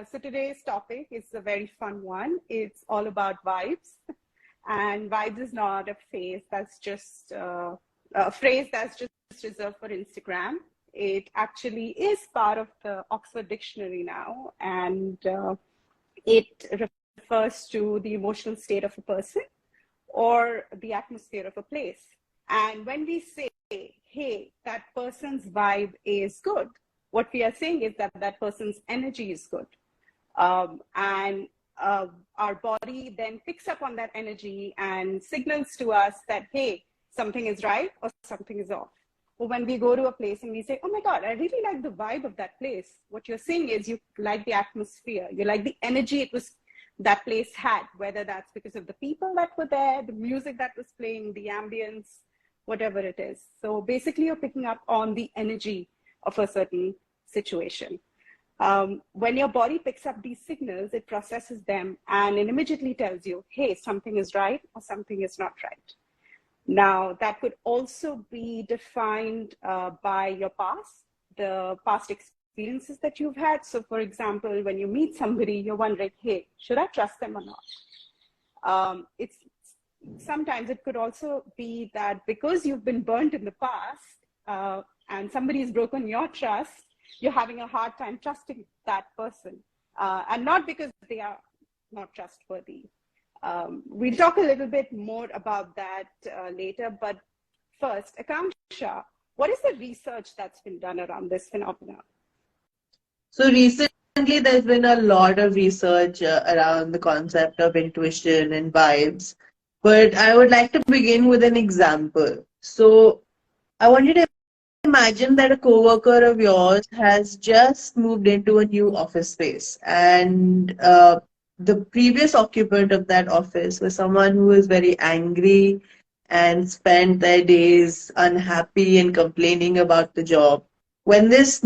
So today's topic is a very fun one. It's all about vibes. And vibes is not a phase that's just a phrase that's just reserved for Instagram. It actually is part of the Oxford Dictionary now, and it refers to the emotional state of a person or the atmosphere of a place. And when we say, hey, that person's vibe is good, what we are saying is that that person's energy is good. And our body then picks up on that energy and signals to us that, hey, something is right or something is off. Or when we go to a place and we say, oh my God, I really like the vibe of that place. What you're saying is you like the atmosphere, you like the energy that place had, whether that's because of the people that were there, the music that was playing, the ambience, whatever it is. So basically you're picking up on the energy of a certain situation. When your body picks up these signals, it processes them and it immediately tells you, hey, something is right or something is not right. Now, that could also be defined by your past, the past experiences that you've had. So, for example, when you meet somebody, you're wondering, hey, should I trust them or not? Sometimes it could also be that because you've been burnt in the past and somebody's broken your trust, you're having a hard time trusting that person, and not because they are not trustworthy. We'll talk a little bit more about that later, but first, Akanksha, what is the research that's been done around this phenomenon? So recently, there's been a lot of research around the concept of intuition and vibes, but I would like to begin with an example. So I want you to imagine that a coworker of yours has just moved into a new office space, and the previous occupant of that office was someone who was very angry and spent their days unhappy and complaining about the job. When this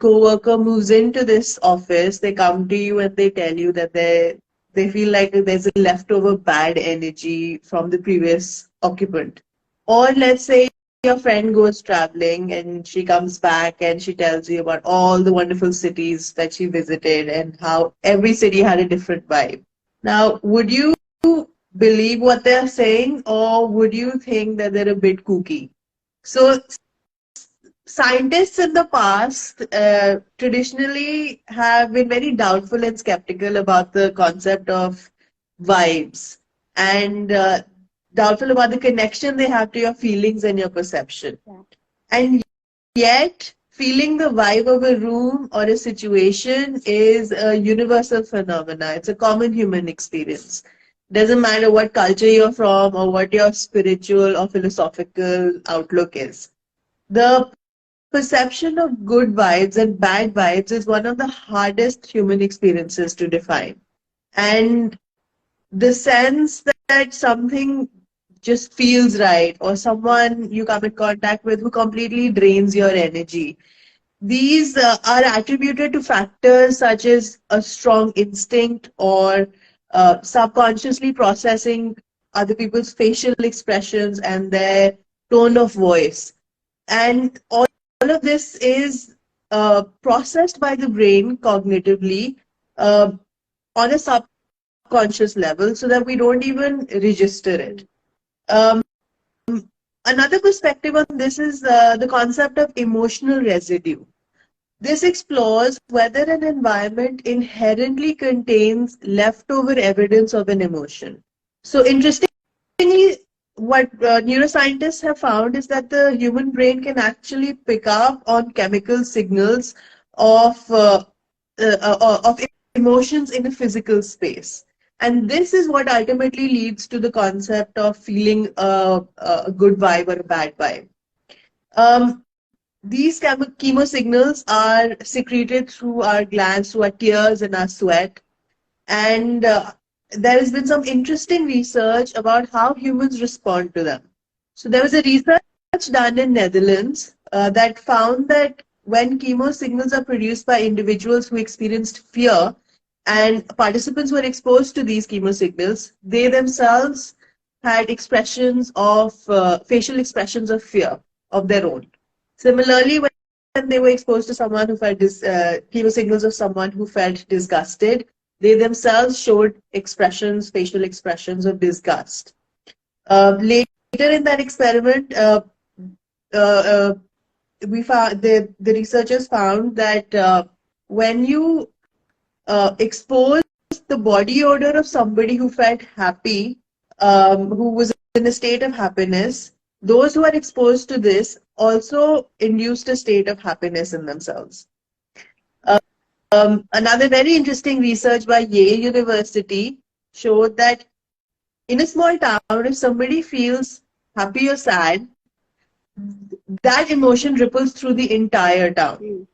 coworker moves into this office, they come to you and they tell you that they feel like there's a leftover bad energy from the previous occupant. Or let's say your friend goes traveling and she comes back and she tells you about all the wonderful cities that she visited and how every city had a different vibe. Now, would you believe what they're saying, or would you think that they're a bit kooky? So scientists in the past traditionally have been very doubtful and skeptical about the concept of vibes, and doubtful about the connection they have to your feelings and your perception. Yeah. And yet, feeling the vibe of a room or a situation is a universal phenomena. It's a common human experience. Doesn't matter what culture you're from or what your spiritual or philosophical outlook is. The perception of good vibes and bad vibes is one of the hardest human experiences to define. And the sense that something just feels right, or someone you come in contact with who completely drains your energy. These are attributed to factors such as a strong instinct or subconsciously processing other people's facial expressions and their tone of voice. And all of this is processed by the brain cognitively on a subconscious level so that we don't even register it. Another perspective on this is the concept of emotional residue. This explores whether an environment inherently contains leftover evidence of an emotion. So interestingly, what neuroscientists have found is that the human brain can actually pick up on chemical signals of emotions in a physical space. And this is what ultimately leads to the concept of feeling a good vibe or a bad vibe. These chemo signals are secreted through our glands, through our tears and our sweat. And there has been some interesting research about how humans respond to them. So there was a research done in Netherlands that found that when chemo signals are produced by individuals who experienced fear, and participants were exposed to these chemo signals, they themselves had expressions of facial expressions of fear of their own. Similarly, they were exposed to someone who felt chemo signals of someone who felt disgusted, they themselves showed expressions, facial expressions of disgust. Later in that experiment, uh, uh, we found the researchers found that when you expose the body odor of somebody who felt happy, who was in a state of happiness, those who are exposed to this also induced a state of happiness in themselves. Another very interesting research by Yale University showed that in a small town, if somebody feels happy or sad, that emotion ripples through the entire town.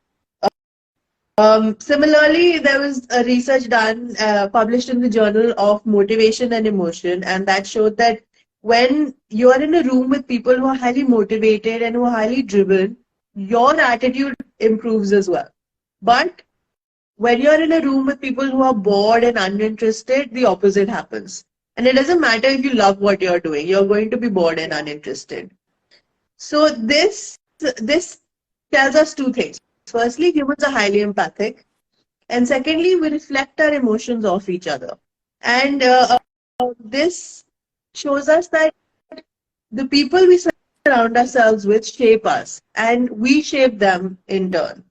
Similarly, there was a research done, published in the Journal of Motivation and Emotion, and that showed that when you are in a room with people who are highly motivated and who are highly driven, your attitude improves as well. But when you're in a room with people who are bored and uninterested, the opposite happens. And it doesn't matter if you love what you're doing, you're going to be bored and uninterested. So this tells us two things. Firstly, humans are highly empathic. And secondly, we reflect our emotions off each other. And this shows us that the people we surround ourselves with shape us, and we shape them in turn.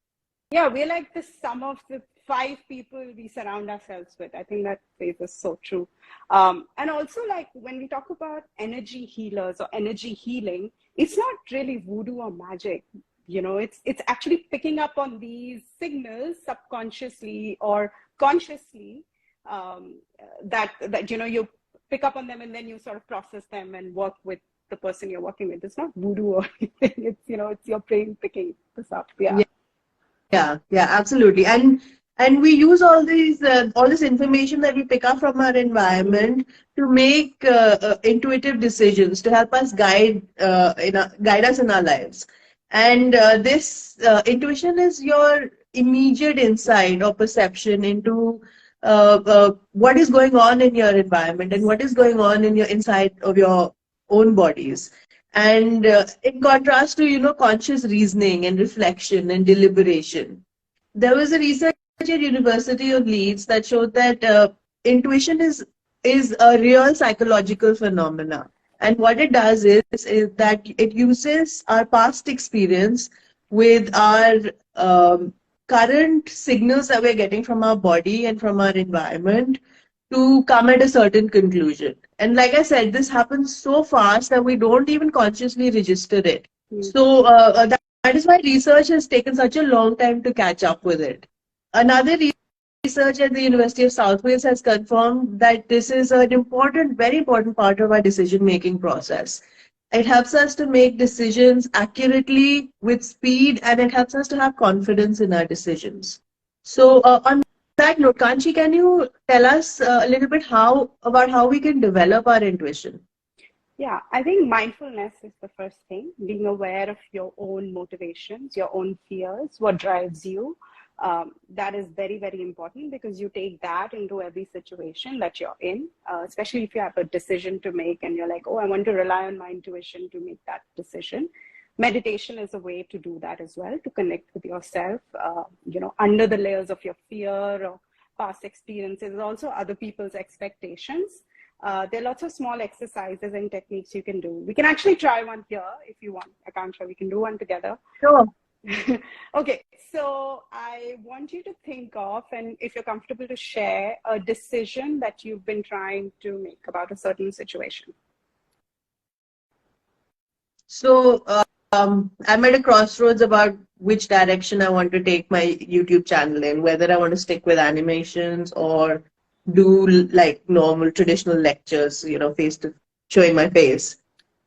Yeah, we're like the sum of the 5 people we surround ourselves with. I think that phrase is so true. And also, like when we talk about energy healers or energy healing, it's not really voodoo or magic. You know, it's actually picking up on these signals subconsciously or consciously, that you know, you pick up on them and then you sort of process them and work with the person you're working with. It's not voodoo or anything. It's, you know, it's your brain picking this up. Yeah, absolutely. And we use all this information that we pick up from our environment to make intuitive decisions to help us guide us in our lives. And this intuition is your immediate insight or perception into what is going on in your environment and what is going on in your inside of your own bodies. And in contrast to, you know, conscious reasoning and reflection and deliberation, there was a research at University of Leeds that showed that intuition is a real psychological phenomena. And what it does is that it uses our past experience with our current signals that we're getting from our body and from our environment to come at a certain conclusion. And like I said, this happens so fast that we don't even consciously register it. So that is why research has taken such a long time to catch up with it. Another research at the University of South Wales has confirmed that this is an important, very important part of our decision-making process. It helps us to make decisions accurately with speed, and it helps us to have confidence in our decisions. So on that note, Kanchi, can you tell us a little bit about how we can develop our intuition? Yeah, I think mindfulness is the first thing, being aware of your own motivations, your own fears, what drives you. That is very, very important because you take that into every situation that you're in, especially if you have a decision to make and you're like, oh, I want to rely on my intuition to make that decision. Meditation is a way to do that as well, to connect with yourself, you know, under the layers of your fear or past experiences, also other people's expectations. There are lots of small exercises and techniques you can do. We can actually try one here if you want, Akanksha. We can do one together. Sure. Okay, so I want you to think of, and if you're comfortable to share, a decision that you've been trying to make about a certain situation. So I'm at a crossroads about which direction I want to take my YouTube channel in, whether I want to stick with animations or do like normal traditional lectures, you know, showing my face.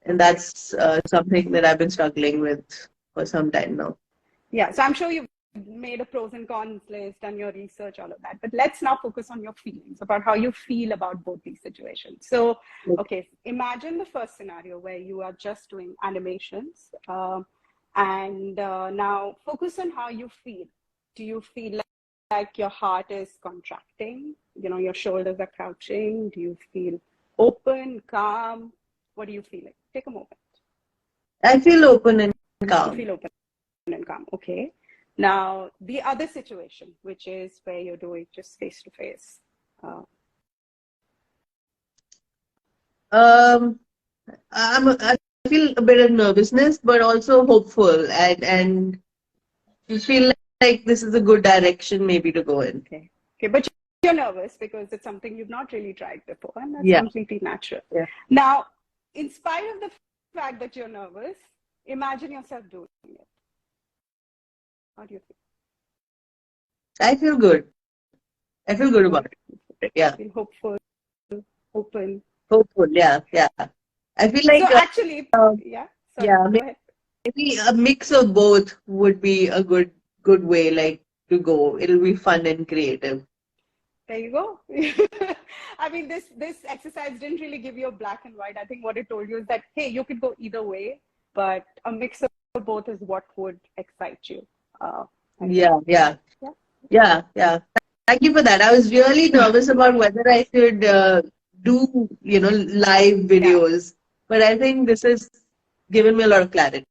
And that's something that I've been struggling with for some time now. Yeah, so I'm sure you've made a pros and cons list, done your research, all of that. But let's now focus on your feelings, about how you feel about both these situations. So, okay, imagine the first scenario where you are just doing animations. And now focus on how you feel. Do you feel like your heart is contracting? You know, your shoulders are crouching? Do you feel open, calm? What do you feel like? Take a moment. I feel open and calm. You feel open. and calm. Okay. Now, the other situation, which is where you're doing just face to face. I feel a bit of nervousness, but also hopeful, and you feel like this is a good direction maybe to go in. Okay. Okay. But you're nervous because it's something you've not really tried before, and that's Yeah. completely natural. Yeah. Now, in spite of the fact that you're nervous, imagine yourself doing it. How do you feel? I feel good. I feel good about it. Yeah. Feel hopeful, open. Hopeful. Yeah. Yeah. I feel like, So actually, yeah. Sorry, yeah, go ahead. maybe a mix of both would be a good way, like, to go. It'll be fun and creative. There you go. I mean, this exercise didn't really give you a black and white. I think what it told you is that, hey, you could go either way, but a mix of both is what would excite you. Yeah. Yeah. Thank you for that. I was really nervous about whether I should do, live videos, but I think this has given me a lot of clarity.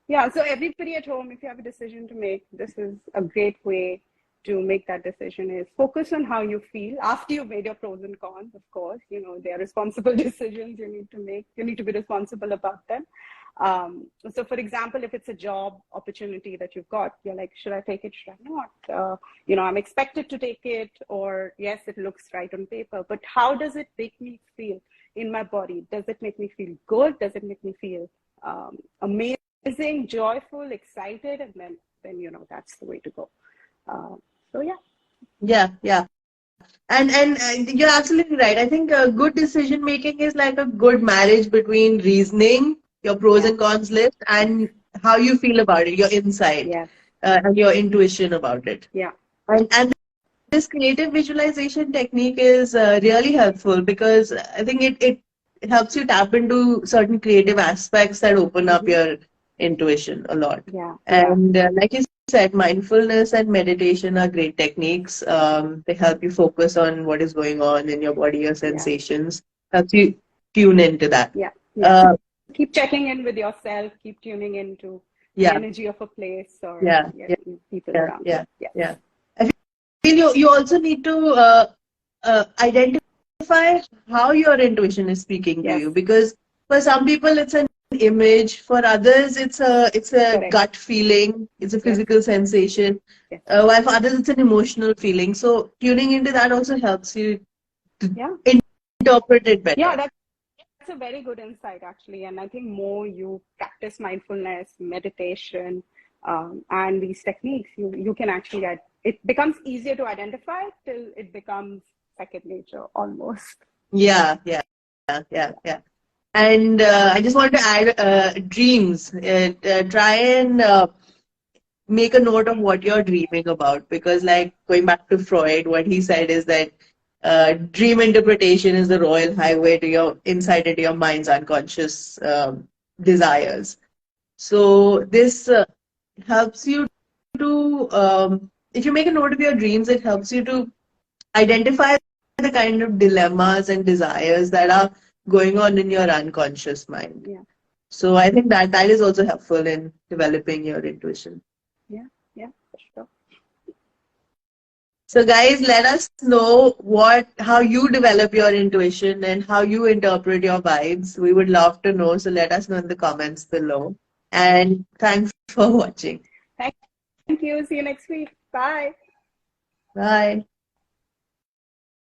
Yeah. So everybody at home, if you have a decision to make, this is a great way to make that decision. Is focus on how you feel after you've made your pros and cons. Of course, they are responsible decisions you need to make. You need to be responsible about them. So for example, if it's a job opportunity that you've got, you're like, should I take it? Should I not? I'm expected to take it, or yes, it looks right on paper, but how does it make me feel in my body? Does it make me feel good? Does it make me feel amazing, joyful, excited? And then that's the way to go. So Yeah. And you're absolutely right. I think good decision making is like a good marriage between reasoning, your pros and cons list, and how you feel about it, your insight, and your intuition about it. Yeah. And this creative visualization technique is really helpful because I think it helps you tap into certain creative aspects that open up your intuition a lot. Yeah. And like you said, mindfulness and meditation are great techniques. They help you focus on what is going on in your body, your sensations, helps you tune into that. Yeah. Keep checking in with yourself, keep tuning into the energy of a place or people around. Yeah. I feel you also need to identify how your intuition is speaking to you, because for some people it's an image, for others it's a gut feeling, it's a physical sensation, while for others it's an emotional feeling. So tuning into that also helps you to interpret it better. Yeah, that's a very good insight actually, and I think more you practice mindfulness, meditation, and these techniques, you can actually it becomes easier to identify till it becomes second nature almost. Yeah. And I just want to add dreams. Try and make a note of what you're dreaming about, because, like, going back to Freud, what he said is that dream interpretation is the royal highway to your insight into your mind's unconscious desires. So this helps you to, if you make a note of your dreams, it helps you to identify the kind of dilemmas and desires that are going on in your unconscious mind. Yeah. So I think that is also helpful in developing your intuition. Yeah, for sure. So guys, let us know how you develop your intuition and how you interpret your vibes. We would love to know. So let us know in the comments below. And thanks for watching. Thank you. See you next week. Bye. Bye.